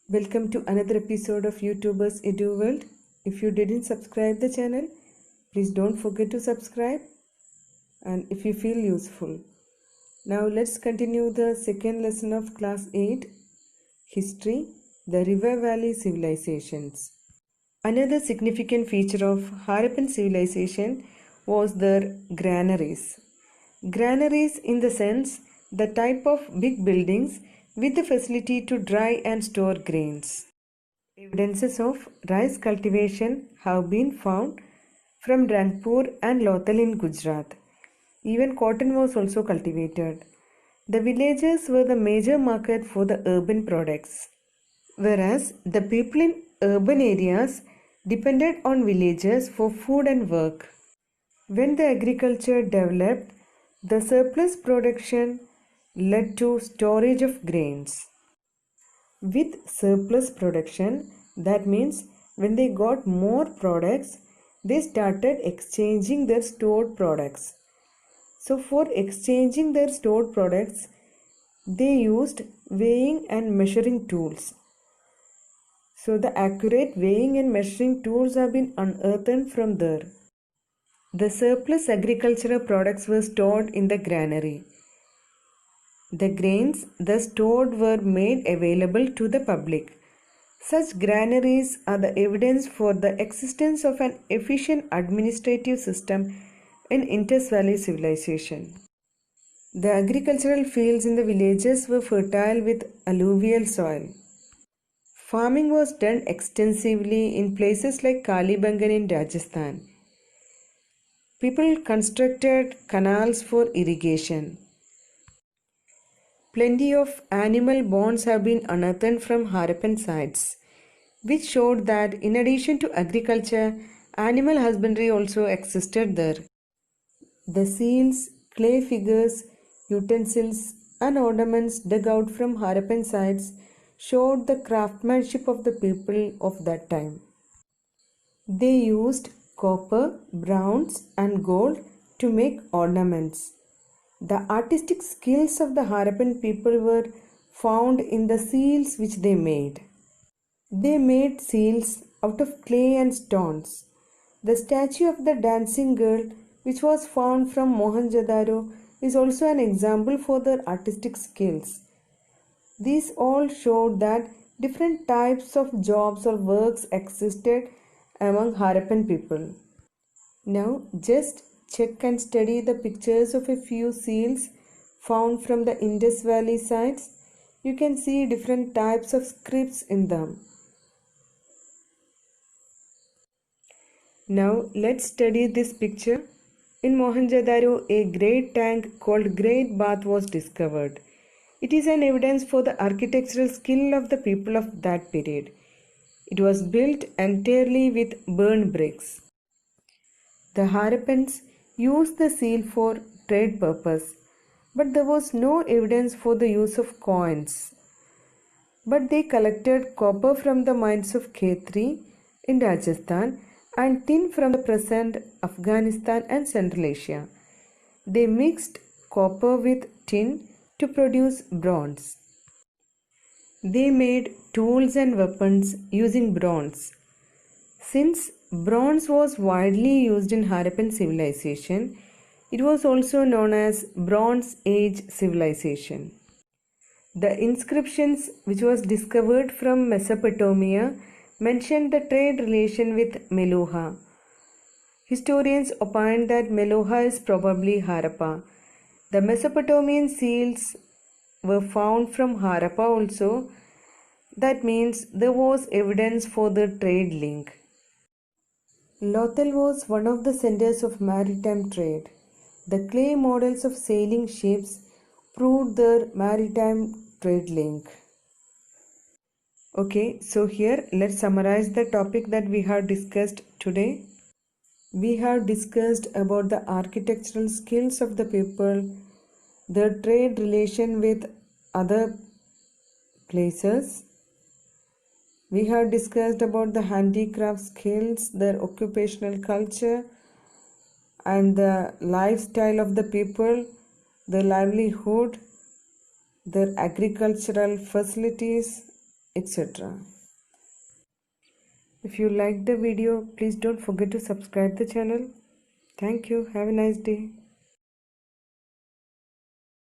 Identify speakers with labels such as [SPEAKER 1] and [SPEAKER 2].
[SPEAKER 1] Welcome to another episode of YouTubers Edu World. If you didn't subscribe the channel, please don't forget to subscribe and if you feel useful. Now let's continue the second lesson of class 8, History, the River Valley Civilizations. Another significant feature of Harappan civilization was their granaries. Granaries in the sense the type of big buildings with the facility to dry and store grains. Evidences of rice cultivation have been found from Rangpur and Lothal in Gujarat. Even cotton was also cultivated. The villages were the major market for the urban products, whereas the people in urban areas depended on villages for food and work. When the agriculture developed, the surplus production led to storage of grains. With surplus production, that means when they got more products, they started exchanging their stored products. So for exchanging their stored products, they used weighing and measuring tools. So the accurate weighing and measuring tools have been unearthed from there. The surplus agricultural products were stored in the granary. The grains thus stored were made available to the public. Such granaries are the evidence for the existence of an efficient administrative system in Indus Valley civilization. The agricultural fields in the villages were fertile with alluvial soil. Farming was done extensively in places like Kalibangan in Rajasthan. People constructed canals for irrigation. Plenty of animal bones have been unearthed from Harappan sites, which showed that in addition to agriculture, animal husbandry also existed there. The seals, clay figures, utensils, and ornaments dug out from Harappan sites showed the craftsmanship of the people of that time. They used copper, bronze, and gold to make ornaments. The artistic skills of the Harappan people were found in the seals which they made. They made seals out of clay and stones. The statue of the dancing girl, which was found from Mohenjo-daro, is also an example for their artistic skills. These all showed that different types of jobs or works existed among Harappan people. Now just check and study the pictures of a few seals found from the Indus Valley sites. You can see different types of scripts in them. Now let's study this picture. In Mohenjo-daro, a great tank called Great Bath was discovered. It is an evidence for the architectural skill of the people of that period. It was built entirely with burned bricks. The Harappans used the seal for trade purpose, but there was no evidence for the use of coins. But they collected copper from the mines of Khetri in Rajasthan and tin from the present Afghanistan and Central Asia. They mixed copper with tin to produce bronze. They made tools and weapons using bronze. Since bronze was widely used in Harappan civilization, it was also known as Bronze Age civilization. The inscriptions which was discovered from Mesopotamia mentioned the trade relation with Meluha. Historians opine that Meluha is probably Harappa. The Mesopotamian seals were found from Harappa also. That means there was evidence for the trade link. Lothal was one of the centers of maritime trade. The clay models of sailing ships proved their maritime trade link. Okay, so here let's summarize the topic that we have discussed today. We have discussed about the architectural skills of the people, their trade relation with other places. We have discussed about the handicraft skills, their occupational culture, and the lifestyle of the people, their livelihood, their agricultural facilities, etc. If you liked the video, please don't forget to subscribe the channel. Thank you. Have a nice day.